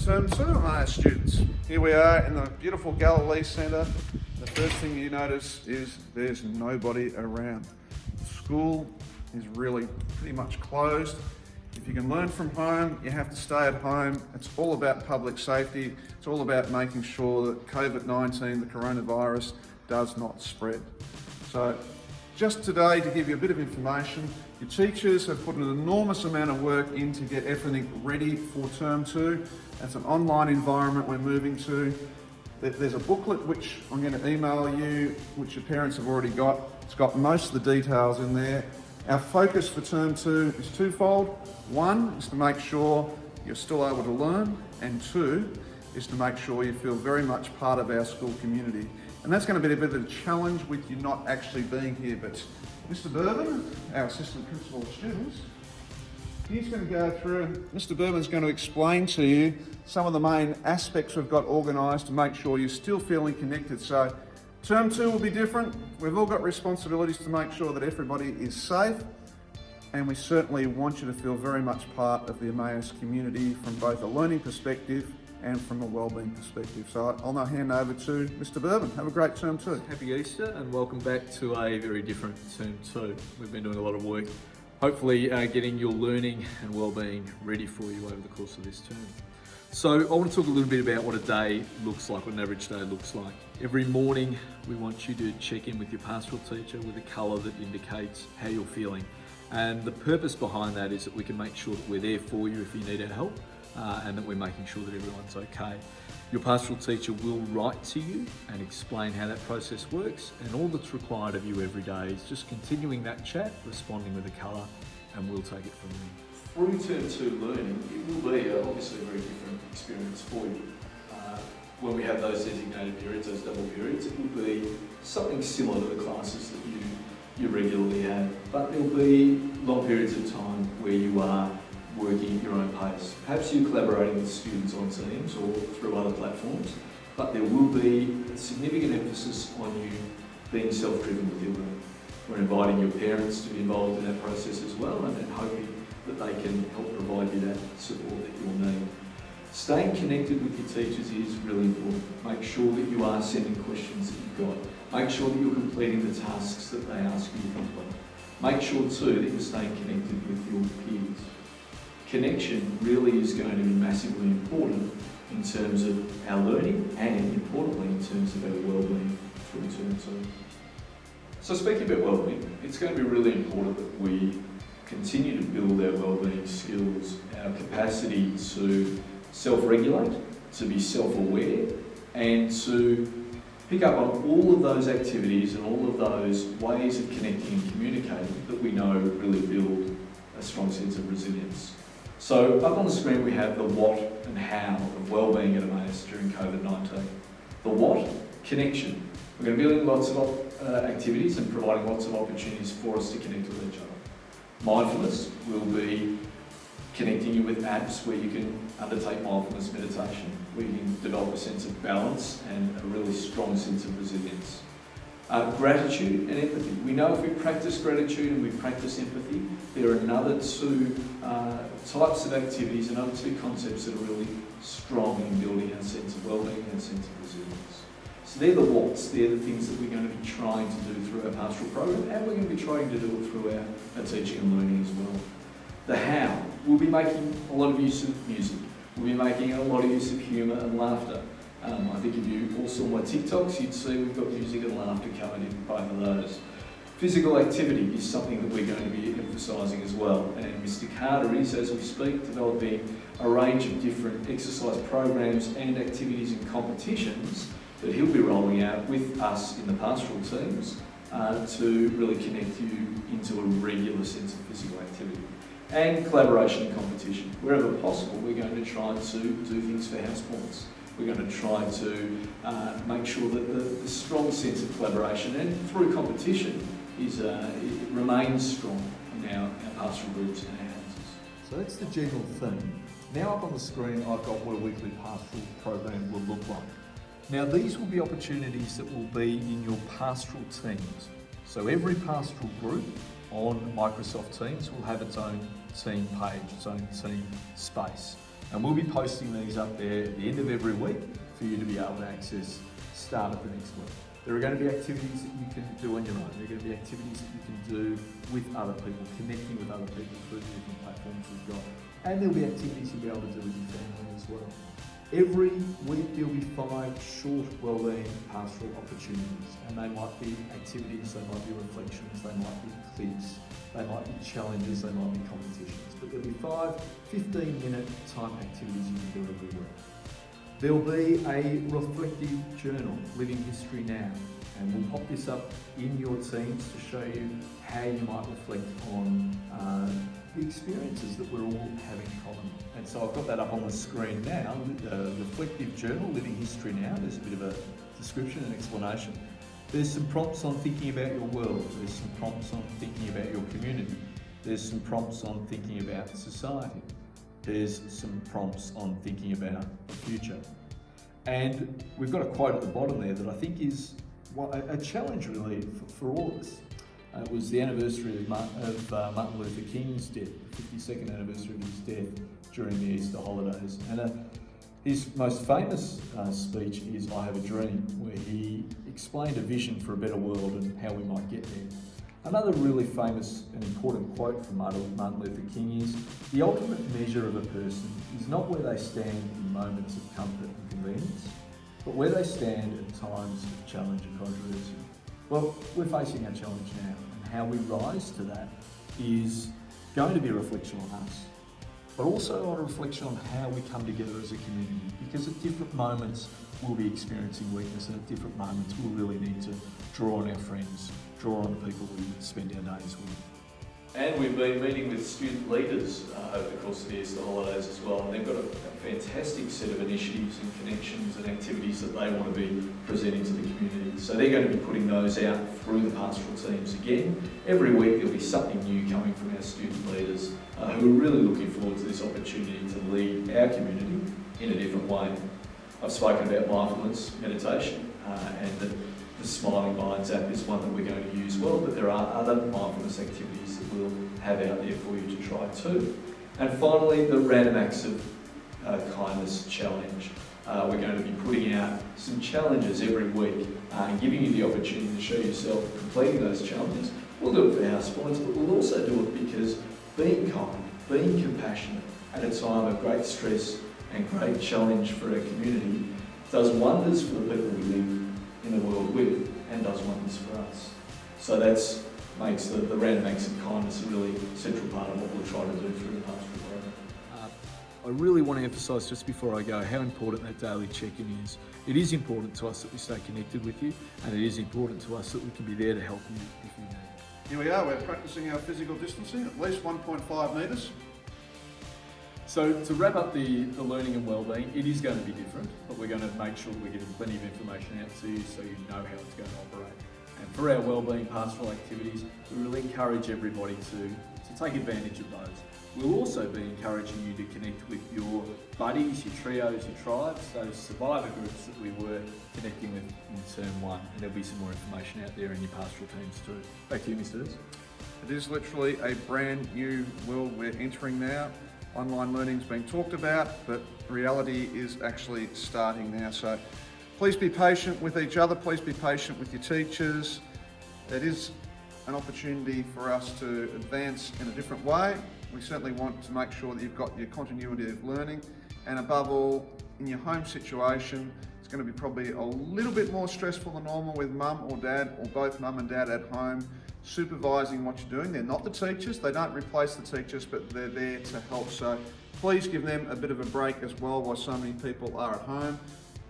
Term 2 Emmaus students. Here we are in the beautiful Galilee Centre. The first thing you notice is there's nobody around. School is really pretty much closed. If you can learn from home, you have to stay at home. It's all about public safety. It's all about making sure that COVID-19, the coronavirus, does not spread. So just today, to give you a bit of information, your teachers have put an enormous amount of work in to get everything ready for Term 2. That's an online environment we're moving to. There's a booklet which I'm going to email you, which your parents have already got. It's got most of the details in there. Our focus for Term 2 is twofold. One is to make sure you're still able to learn, and two is to make sure you feel very much part of our school community. And that's going to be a bit of a challenge with you not actually being here, but Mr. Bourbon, our assistant principal of students, he's going to go through, Mr. Bourbon's going to explain to you some of the main aspects we've got organised to make sure you're still feeling connected. So Term 2 will be different. We've all got responsibilities to make sure that everybody is safe, and we certainly want you to feel very much part of the Emmaus community from both a learning perspective and from a wellbeing perspective. So I'll now hand over to Mr. Bourbon. Have a great Term 2. Happy Easter and welcome back to a very different Term 2. We've been doing a lot of work, hopefully getting your learning and wellbeing ready for you over the course of this term. So I want to talk a little bit about what a day looks like, what an average day looks like. Every morning we want you to check in with your pastoral teacher with a colour that indicates how you're feeling. And the purpose behind that is that we can make sure that we're there for you if you need our help. And that we're making sure that everyone's okay. Your pastoral teacher will write to you and explain how that process works, and all that's required of you every day is just continuing that chat, responding with a colour, and we'll take it from there. Through Term 2 learning, it will be obviously a very different experience for you. When we have those designated periods, those double periods, it will be something similar to the classes that you regularly have, but there'll be long periods of time where you are working at your own pace. Perhaps you're collaborating with students on Teams or through other platforms, but there will be a significant emphasis on you being self-driven with your learning. We're inviting your parents to be involved in that process as well, and hoping that they can help provide you that support that you'll need. Staying connected with your teachers is really important. Make sure that you are sending questions that you've got. Make sure that you're completing the tasks that they ask you to complete. Make sure too that you're staying connected with your peers. Connection really is going to be massively important in terms of our learning and importantly in terms of our wellbeing through Term 2. So speaking about wellbeing, it's going to be really important that we continue to build our wellbeing skills, our capacity to self-regulate, to be self-aware, and to pick up on all of those activities and all of those ways of connecting and communicating that we know really build a strong sense of resilience. So up on the screen we have the what and how of wellbeing at Emmaus during COVID-19. The what? Connection. We're going to be doing lots of activities and providing lots of opportunities for us to connect with each other. Mindfulness will be connecting you with apps where you can undertake mindfulness meditation, where you can develop a sense of balance and a really strong sense of resilience. Gratitude and empathy. We know if we practice gratitude and we practice empathy, there are another two types of activities, another two concepts that are really strong in building our sense of wellbeing and sense of resilience. So they're the what's, they're the things that we're going to be trying to do through our pastoral program, and we're going to be trying to do it through our teaching and learning as well. The how. We'll be making a lot of use of music. We'll be making a lot of use of humour and laughter. I think if you all saw my TikToks, you'd see we've got music and laughter covered in both of those. Physical activity is something that we're going to be emphasising as well. And Mr. Carter is, as we speak, developing a range of different exercise programs and activities and competitions that he'll be rolling out with us in the pastoral teams to really connect you into a regular sense of physical activity. And collaboration and competition. Wherever possible, we're going to try to do things for house points. We're going to try to make sure that the strong sense of collaboration and through competition it remains strong in our pastoral groups and our houses. So that's the general theme. Now up on the screen I've got what a weekly pastoral program will look like. Now these will be opportunities that will be in your pastoral teams. So every pastoral group on Microsoft Teams will have its own team page, its own team space. And we'll be posting these up there at the end of every week for you to be able to access start of the next week. There are going to be activities that you can do on your own. There are going to be activities that you can do with other people, connecting with other people through the different platforms we've got. And there'll be activities you'll be able to do with your family as well. Every week there'll be 5 short wellbeing pastoral opportunities, and they might be activities, they might be reflections, they might be clips, they might be challenges, they might be competitions, but there'll be 5 15-minute type activities you can do every week. There'll be a reflective journal, Living History Now, and we'll pop this up in your teams to show you how you might reflect on the experiences that we're all having in common. And so I've got that up on the screen now, reflective journal, Living History Now. There's a bit of a description and explanation. There's some prompts on thinking about your world. There's some prompts on thinking about your community. There's some prompts on thinking about society. There's some prompts on thinking about the future. And we've got a quote at the bottom there that I think is a challenge really for all of us. It was the anniversary of Martin Luther King's death, the 52nd anniversary of his death during the Easter holidays. And his most famous speech is I Have a Dream, where he explained a vision for a better world and how we might get there. Another really famous and important quote from Martin Luther King is, the ultimate measure of a person is not where they stand in moments of comfort and convenience, but where they stand at times of challenge and controversy. Well, we're facing our challenge now, and how we rise to that is going to be a reflection on us, but also a reflection on how we come together as a community, because at different moments we'll be experiencing weakness, and at different moments we'll really need to draw on our friends, draw on the people we spend our days with. And we've been meeting with student leaders over the course of the Easter holidays as well, and they've got a fantastic set of initiatives and connections and activities that they want to be presenting to the community. So they're going to be putting those out through the pastoral teams again. Every week there'll be something new coming from our student leaders who are really looking forward to this opportunity to lead our community in a different way. I've spoken about mindfulness meditation and the Smiling Minds app is one that we're going to use well, but there are other mindfulness activities that we'll have out there for you to try too. And finally, the Random Acts of Kindness Challenge. We're going to be putting out some challenges every week and giving you the opportunity to show yourself completing those challenges. We'll do it for house points, but we'll also do it because being kind, being compassionate at a time of great stress and great challenge for our community does wonders for the people we live in the world with, and does wonders for us. So that makes the Random Acts of Kindness a really central part of what we'll try to do through the pastoral program. I really want to emphasise just before I go how important that daily check-in is. It is important to us that we stay connected with you, and it is important to us that we can be there to help you if you need. Here we are, we're practicing our physical distancing, at least 1.5 metres. So to wrap up the learning and wellbeing, it is going to be different, but we're going to make sure we're getting plenty of information out to you so you know how it's going to operate. And for our wellbeing pastoral activities, we really encourage everybody to take advantage of those. We'll also be encouraging you to connect with your buddies, your trios, your tribes, those survivor groups that we were connecting with in Term 1. And there'll be some more information out there in your pastoral teams too. Back to you, Mr. Hurst. It is literally a brand new world we're entering now. Online learning is being talked about, but reality is actually starting now. So please be patient with each other, please be patient with your teachers. It is an opportunity for us to advance in a different way. We certainly want to make sure that you've got your continuity of learning, and above all, in your home situation, it's going to be probably a little bit more stressful than normal with mum or dad, or both mum and dad at home, supervising what you're doing. They're not the teachers, they don't replace the teachers, but they're there to help. So please give them a bit of a break as well while so many people are at home.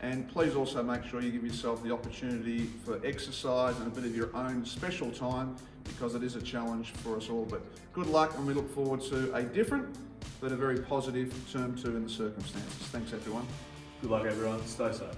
And please also make sure you give yourself the opportunity for exercise and a bit of your own special time, because it is a challenge for us all. But good luck, and we look forward to a different but a very positive Term 2 in the circumstances. Thanks everyone. Good luck everyone, stay safe.